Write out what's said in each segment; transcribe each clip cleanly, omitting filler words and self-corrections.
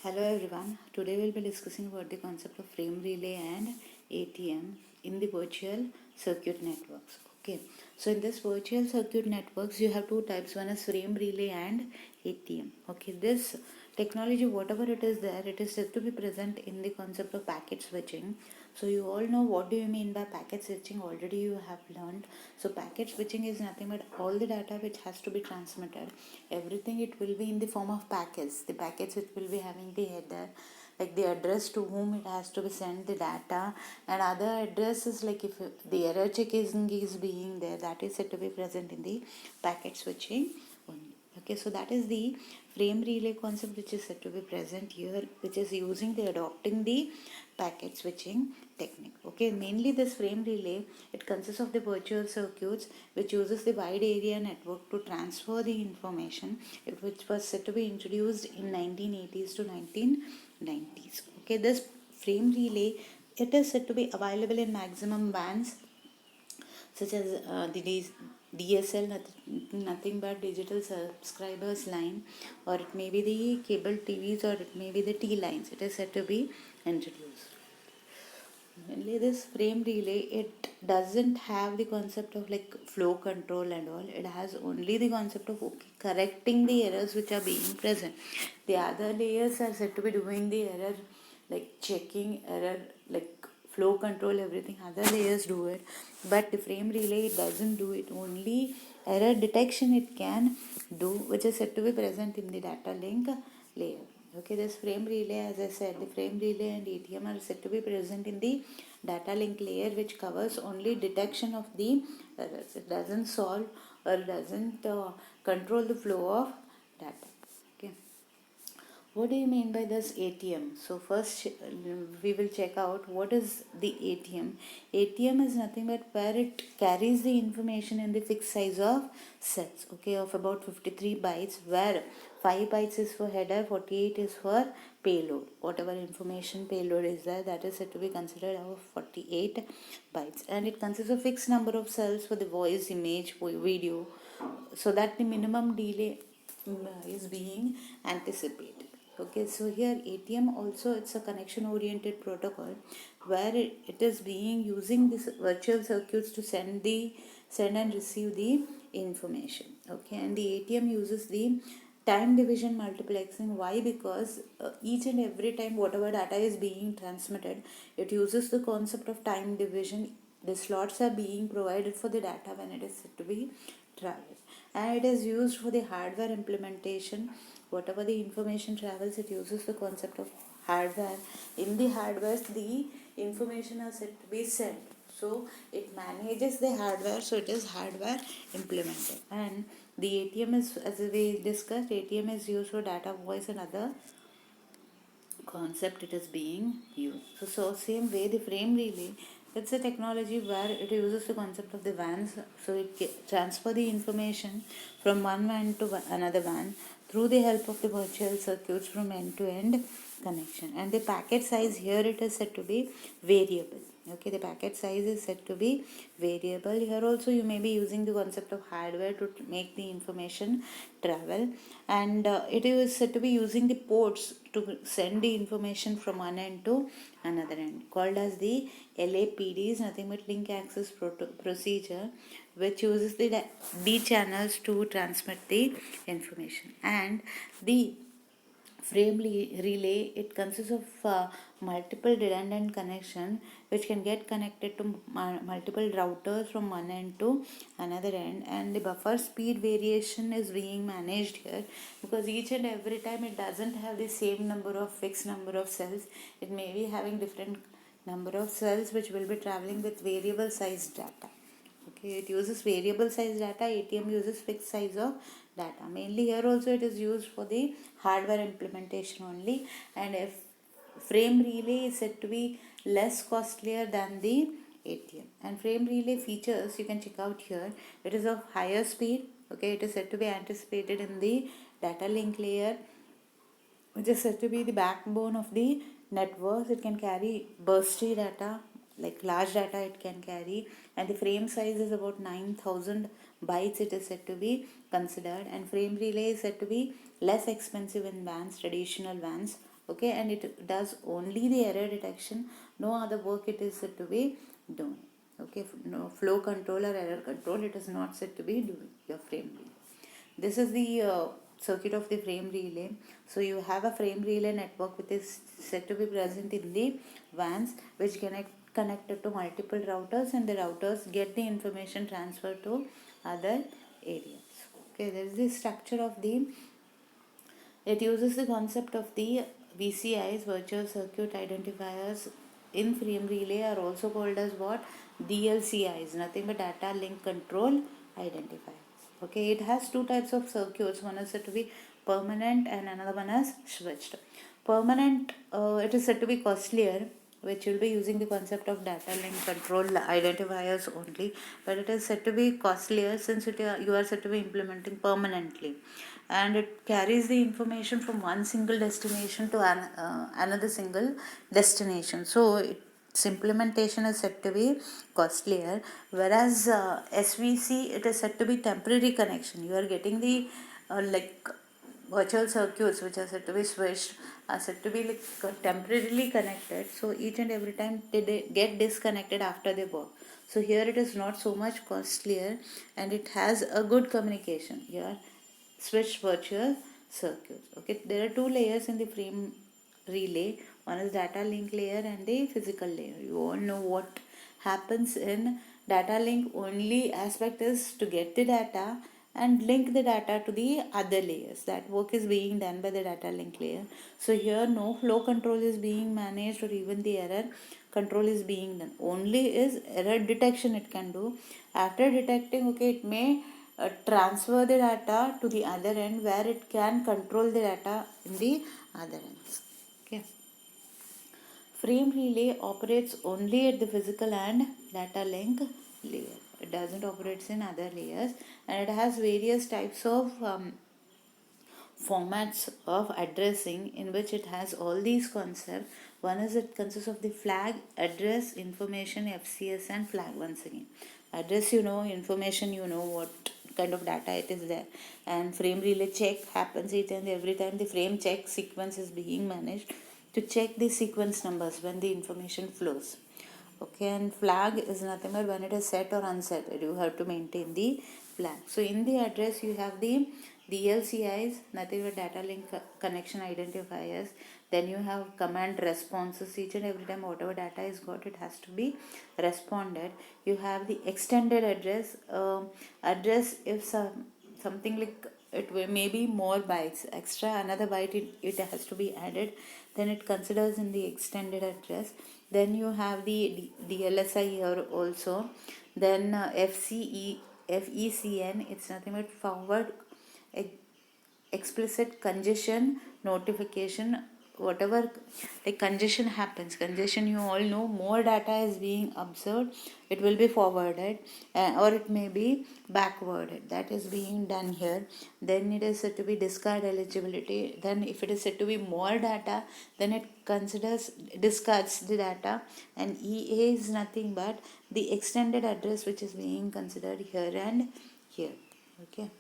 Hello everyone. Today we'll be discussing about the concept of frame relay and ATM in the virtual circuit networks. Okay. So in this virtual circuit networks you have two types. One is frame relay and ATM. Okay. This technology, whatever it is there, it is said to be present in the concept of packet switching. So you all know what do you mean by packet switching, already you have learned. So packet switching is nothing but all the data which has to be transmitted, everything it will be in the form of packets. The packets it will be having the header, like the address to whom it has to be sent the data, and other addresses, like if the error check is being there, that is said to be present in the packet switching only. Okay, so that is the frame relay concept which is said to be present here, which is using the adopting the packet switching technique. Okay, mainly this frame relay, it consists of the virtual circuits which uses the wide area network to transfer the information, which was said to be introduced in 1980s to 1990s. Okay, this frame relay, it is said to be available in maximum bands such as the DSL, nothing but digital subscribers line, or it may be the cable TVs, or it may be the T lines. It is said to be introduced. Mainly this frame relay, it doesn't have the concept of like flow control and all. It has only the concept of correcting the errors which are being present. The other layers are said to be doing the error, like checking error, like flow control, everything. Other layers do it, but the frame relay, it doesn't do it. Only error detection it can do, which is said to be present in the data link layer. Okay, this frame relay, as I said, the frame relay and ATM are said to be present in the data link layer, which covers only detection of the errors. It doesn't solve or doesn't control the flow of data. Okay. What do you mean by this ATM? So first we will check out what is the ATM. ATM is nothing but where it carries the information in the fixed size of sets, okay, of about 53 bytes, where 5 bytes is for header, 48 is for payload. Whatever information payload is there, that is said to be considered of 48 bytes, and it consists of fixed number of cells for the voice, image, video, so that the minimum delay is being anticipated. Okay, so here ATM also, it's a connection oriented protocol where it is being using this virtual circuits to send and receive the information. Okay, and the ATM uses the time division multiplexing. Why? Because each and every time whatever data is being transmitted, it uses the concept of time division. The slots are being provided for the data when it is said to be traveled, and it is used for the hardware implementation. Whatever the information travels, it uses the concept of hardware. In the hardware, the information are said to be sent, so it manages the hardware, so it is hardware implemented. And the ATM is, as we discussed, ATM is used for data, voice and other concept it is being used. So same way the frame relay, it's a technology where it uses the concept of the WANs, so it transfer the information from one WAN to another WAN through the help of the virtual circuits from end to end connection. And the packet size here, it is said to be variable. Okay, the packet size is said to be variable. Here also you may be using the concept of hardware to make the information travel, and it is said to be using the ports to send the information from one end to another end, called as the LAPD, is nothing but link access procedure, which uses the D channels to transmit the information. And the frame relay, it consists of multiple redundant connection which can get connected to multiple routers from one end to another end, and the buffer speed variation is being managed here, because each and every time it doesn't have the same number of fixed number of cells. It may be having different number of cells which will be traveling with variable size data. Okay, it uses variable size data. ATM uses fixed size of data. Mainly here also it is used for the hardware implementation only. And if frame relay is said to be less costlier than the ATM. And frame relay features you can check out here. It is of higher speed. Okay, it is said to be anticipated in the data link layer, which is said to be the backbone of the networks. It can carry bursty data, like large data it can carry, and the frame size is about 9,000 bytes, it is said to be considered. And frame relay is said to be less expensive in WANs, traditional WANs. okay, and it does only the error detection, no other work it is said to be doing. Okay, no flow control or error control it is not said to be doing your frame relay. This is the circuit of the frame relay. So you have a frame relay network which is said to be present in the vans, which connected to multiple routers, and the routers get the information transferred to other areas. Okay, there is the structure of the, it uses the concept of the VCIs, virtual circuit identifiers, in frame relay are also called as what? DLCIs, nothing but data link control identifiers. Okay, it has two types of circuits. One is said to be permanent and another one is switched. Permanent, it is said to be costlier, which will be using the concept of data link control identifiers only, but it is said to be costlier since you are said to be implementing permanently, and it carries the information from one single destination to another single destination. So its implementation is said to be costlier, whereas SVC, it is said to be temporary connection. You are getting the like virtual circuits which are said to be switched are said to be like temporarily connected, so each and every time they get disconnected after they work. So here it is not so much costlier, and it has a good communication here. Switch virtual circuits. Okay, there are two layers in the frame relay. One is data link layer and the physical layer. You all know what happens in data link. Only aspect is to get the data and link the data to the other layers. That work is being done by the data link layer. So here no flow control is being managed, or even the error control is being done. Only is error detection it can do. After detecting, okay, it may transfer the data to the other end, where it can control the data in the other ends. Okay. Frame relay operates only at the physical and data link layer. It doesn't operate in other layers, and it has various types of formats of addressing, in which it has all these concepts. One is it consists of the flag, address, information, FCS, and flag. Once again, address, you know, information, you know what kind of data it is there, and frame relay check happens each and every time the frame check sequence is being managed to check the sequence numbers when the information flows. Okay, and flag is nothing but when it is set or unset, you have to maintain the flag. So in the address you have the DLCIs, nothing but data link connection identifiers. Then you have command responses. Each and every time whatever data is got, it has to be responded. You have the extended address. Address if something like it may be more bytes, extra another byte it has to be added, then it considers in the extended address. Then you have the DLSI here also. Then FECN, it's nothing but forward explicit congestion notification. Whatever like congestion happens, congestion, you all know, more data is being observed, it will be forwarded, or it may be backwarded. That is being done here. Then it is said to be discard eligibility. Then if it is said to be more data, then it considers discards the data, and EA is nothing but the extended address which is being considered here and here. Okay.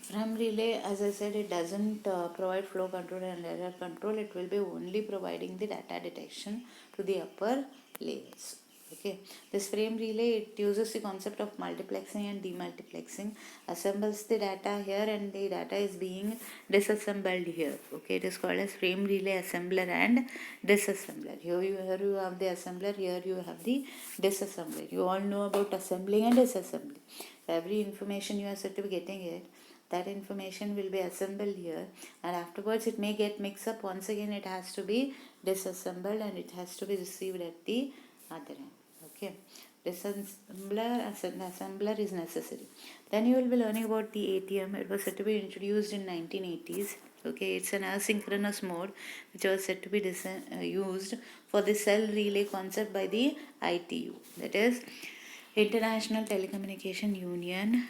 Frame relay, as I said, it doesn't provide flow control and error control. It will be only providing the data detection to the upper layers. Okay, this frame relay, it uses the concept of multiplexing and demultiplexing, assembles the data here, and the data is being disassembled here. Okay, it is called as frame relay assembler and disassembler. Here you have the assembler, here you have the disassembler. You all know about assembling and disassembling. Every information you are said to be getting it, that information will be assembled here, and afterwards it may get mixed up. Once again it has to be disassembled, and it has to be received at the other end. Okay, disassembler and assembler is necessary. Then you will be learning about the ATM. It was said to be introduced in 1980s. Okay, it's an asynchronous mode which was said to be used for the cell relay concept by the ITU, that is International Telecommunication Union,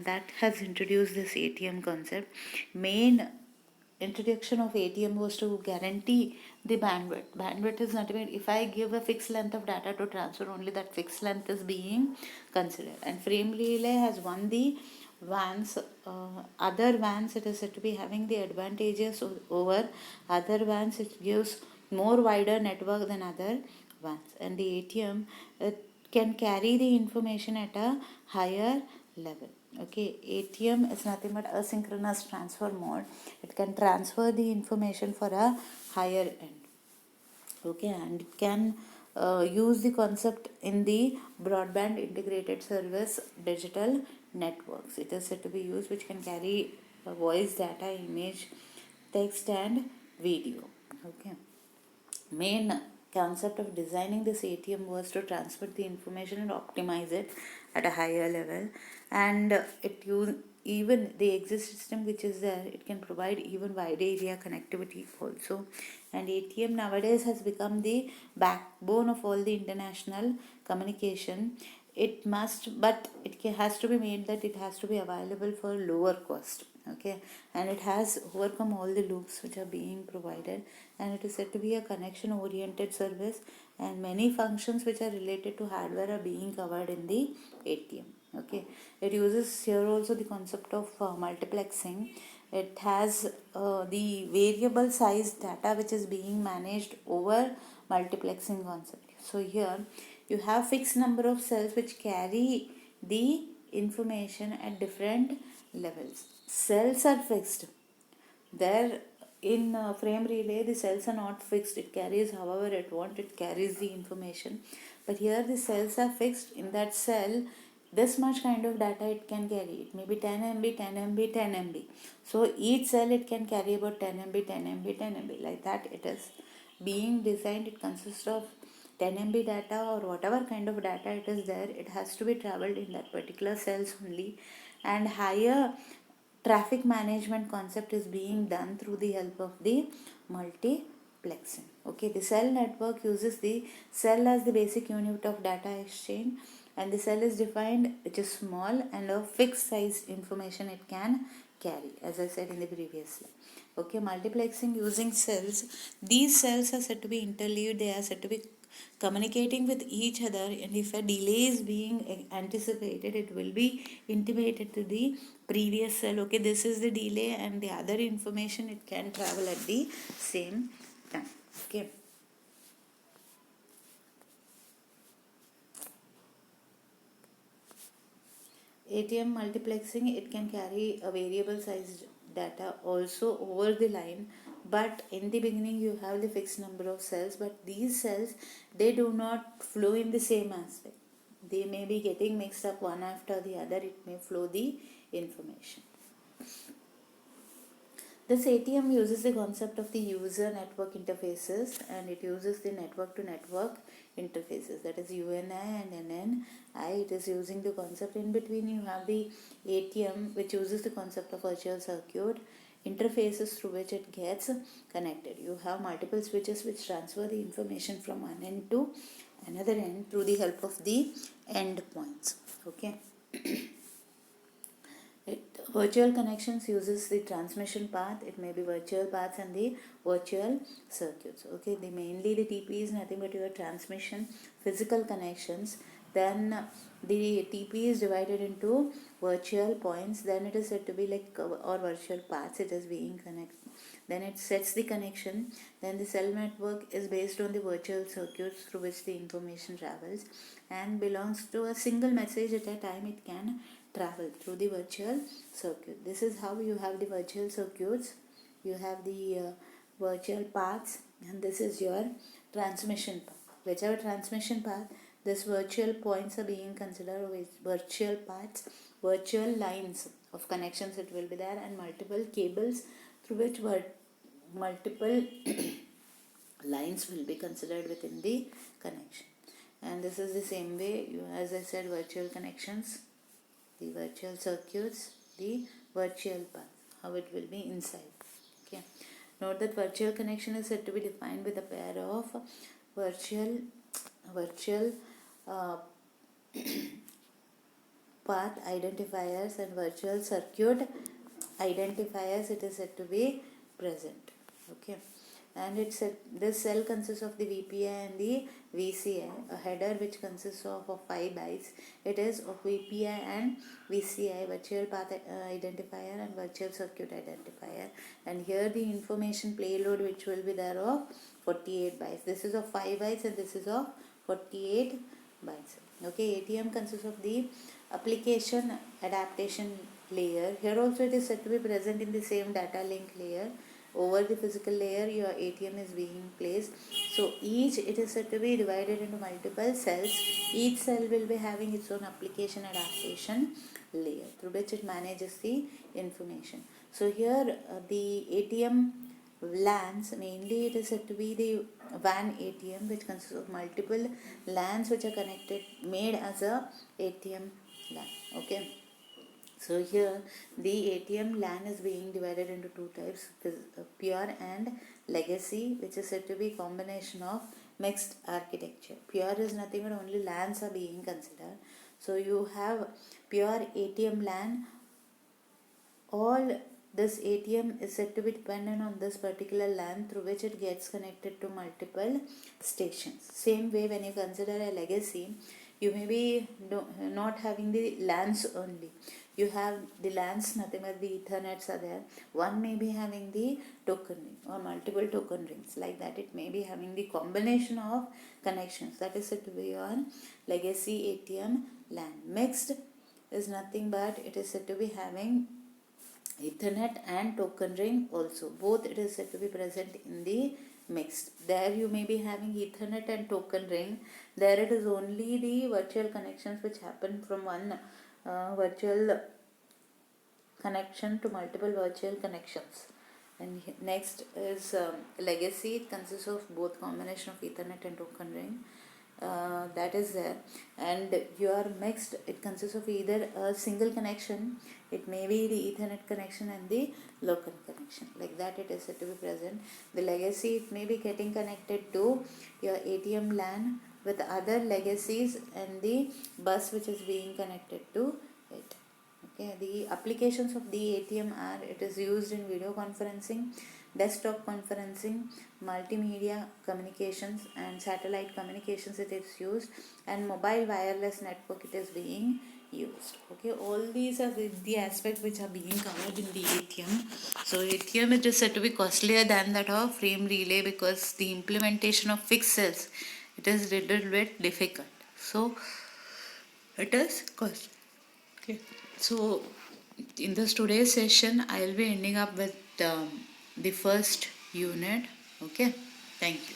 that has introduced this ATM concept. Main introduction of ATM was to guarantee the bandwidth. Bandwidth is not even, if I give a fixed length of data to transfer, only that fixed length is being considered. And frame relay has won the vans, other vans, it is said to be having the advantages over other vans. It gives more wider network than other vans, and the ATM can carry the information at a higher level. Okay, ATM is nothing but asynchronous transfer mode. It can transfer the information for a higher end. Okay, and it can use the concept in the broadband integrated service digital networks. It is said to be used which can carry voice, data, image, text, and video. Okay, main concept of designing this ATM was to transfer the information and optimize it at a higher level, and it use even the exist system which is there, it can provide even wide area connectivity also. And ATM nowadays has become the backbone of all the international communication. It must, but it has to be made that it has to be available for lower cost. Okay, and it has overcome all the loops which are being provided, and it is said to be a connection oriented service, and many functions which are related to hardware are being covered in the ATM. Okay, it uses here also the concept of multiplexing. It has the variable size data which is being managed over multiplexing concept. So here you have fixed number of cells which carry the information at different levels. Cells are fixed. There in frame relay the cells are not fixed. It carries however it wants, it carries the information. But here the cells are fixed. In that cell this much kind of data it can carry. It may be 10 MB, 10 MB, 10 MB. So each cell it can carry about 10 MB, 10 MB, 10 MB. Like that it is being designed. It consists of 10 MB data or whatever kind of data it is there. It has to be traveled in that particular cells only. And higher traffic management concept is being done through the help of the multiplexing. Okay, the cell network uses the cell as the basic unit of data exchange, and the cell is defined which is small and of fixed size information it can carry, as I said in the previous slide. Okay, multiplexing using cells. These cells are said to be interleaved. They are said to be communicating with each other, and if a delay is being anticipated, it will be intimated to the previous cell. Okay, this is the delay, and the other information it can travel at the same time. Okay, ATM multiplexing, it can carry a variable size data also over the line, but in the beginning you have the fixed number of cells, but these cells they do not flow in the same aspect. They may be getting mixed up one after the other. It may flow the information. This ATM uses the concept of the user network interfaces, and it uses the network to network interfaces, that is UNI and NNI. It is using the concept. In between you have the ATM which uses the concept of virtual circuit interfaces through which it gets connected. You have multiple switches which transfer the information from one end to another end through the help of the endpoints. Okay. Virtual connections uses the transmission path. It may be virtual paths and the virtual circuits. Okay, the TP is nothing but your transmission physical connections. Then the TP is divided into virtual points. Then it is said to be like or virtual paths. It is being connected. Then it sets the connection. Then the cell network is based on the virtual circuits through which the information travels and belongs to a single message at a time. It can travel through the virtual circuit. This is how you have the virtual circuits. You have the virtual paths, and this is your transmission path. Whichever transmission path, this virtual points are being considered with virtual paths, virtual lines of connections it will be there, and multiple cables through which multiple lines will be considered within the connection. And this is the same way, as I said, virtual connections, the virtual circuits, the virtual path, how it will be inside. Okay. Note that virtual connection is said to be defined with a pair of virtual path identifiers and virtual circuit identifiers. It is said to be present. Okay. and this cell consists of the VPI and the VCI, a header which consists of 5 bytes. It is of VPI and VCI, virtual path identifier and virtual circuit identifier, and here the information payload which will be there of 48 bytes. This is of 5 bytes and this is of 48 bytes. Okay, ATM consists of the application adaptation layer. Here also it is said to be present in the same data link layer. Over the physical layer your ATM is being placed. So each, it is said to be divided into multiple cells. Each cell will be having its own application adaptation layer through which it manages the information. So here the ATM LANs, mainly it is said to be the WAN ATM, which consists of multiple LANs which are connected, made as a ATM LAN. Okay. So here the ATM LAN is being divided into two types, pure and legacy, which is said to be combination of mixed architecture. Pure is nothing but only LANs are being considered. So you have pure ATM LAN. All this ATM is said to be dependent on this particular LAN through which it gets connected to multiple stations. Same way, when you consider a legacy, you may be not having the LANs only. You have the LANs, nothing but the Ethernets are there. One may be having the token ring or multiple token rings. Like that, it may be having the combination of connections. That is said to be on legacy ATM LAN. Mixed is nothing but it is said to be having Ethernet and token ring also. Both it is said to be present in the mixed. There you may be having Ethernet and token ring. There it is only the virtual connections which happen from one virtual connection to multiple virtual connections. And next is legacy. It consists of both combination of Ethernet and token ring. That is there. And your mixed, it consists of either a single connection, it may be the Ethernet connection and the local connection. Like that it is said to be present. The legacy, it may be getting connected to your ATM LAN with other legacies and the bus which is being connected to it. Okay, the applications of the ATM are, it is used in video conferencing, desktop conferencing, multimedia communications and satellite communications it is used, and mobile wireless network it is being used. Okay, all these are the aspects which are being covered in the ATM. So ATM, it is said to be costlier than that of frame relay because the implementation of fixed cells, it is little bit difficult. So it is cost. Okay. So in this today's session, I will be ending up with the first unit. Okay. Thank you.